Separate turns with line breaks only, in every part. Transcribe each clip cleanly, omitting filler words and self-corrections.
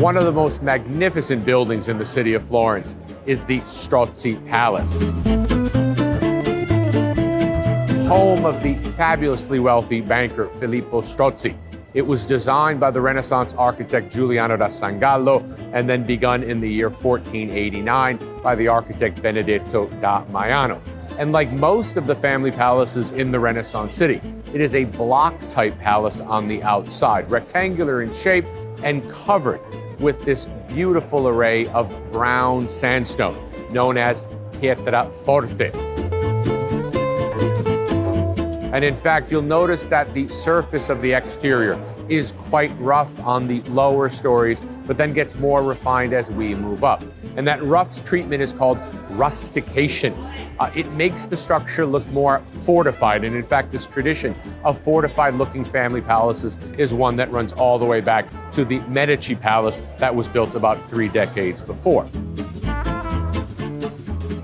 One of the most magnificent buildings in the city of Florence is the Strozzi Palace, home of the fabulously wealthy banker Filippo Strozzi. It was designed by the Renaissance architect Giuliano da San Gallo and then begun in the year 1489 by the architect Benedetto da Maiano. And like most of the family palaces in the Renaissance city, it is a block-type palace on the outside, rectangular in shape and covered with this beautiful array of brown sandstone known as pietra forte. And in fact, you'll notice that the surface of the exterior is quite rough on the lower stories, but then gets more refined as we move up. And that rough treatment is called rustication. It makes the structure look more fortified. And in fact, this tradition of fortified-looking family palaces is one that runs all the way back to the Medici palace that was built about 3 decades before.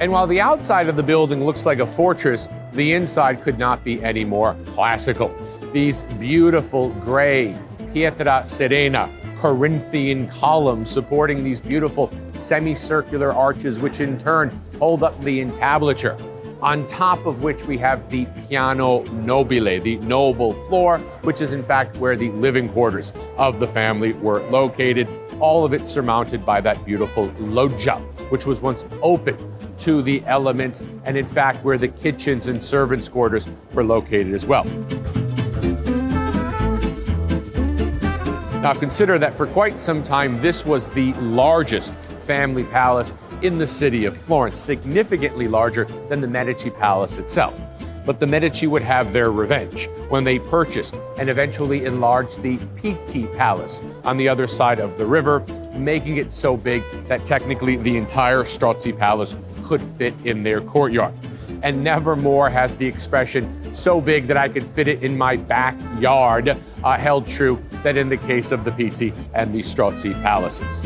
And while the outside of the building looks like a fortress, the inside could not be any more classical. These beautiful gray pietra serena Corinthian columns supporting these beautiful semicircular arches, which in turn hold up the entablature, on top of which we have the piano nobile, the noble floor, which is in fact where the living quarters of the family were located, all of it surmounted by that beautiful loggia, which was once open to the elements, and in fact where the kitchens and servants' quarters were located as well. Now consider that for quite some time this was the largest family palace in the city of Florence, significantly larger than the Medici palace itself. But the Medici would have their revenge when they purchased and eventually enlarged the Pitti Palace on the other side of the river, making it so big that technically the entire Strozzi Palace could fit in their courtyard. And never more has the expression "so big that I could fit it in my backyard" held true than in the case of the Pitti and the Strozzi palaces.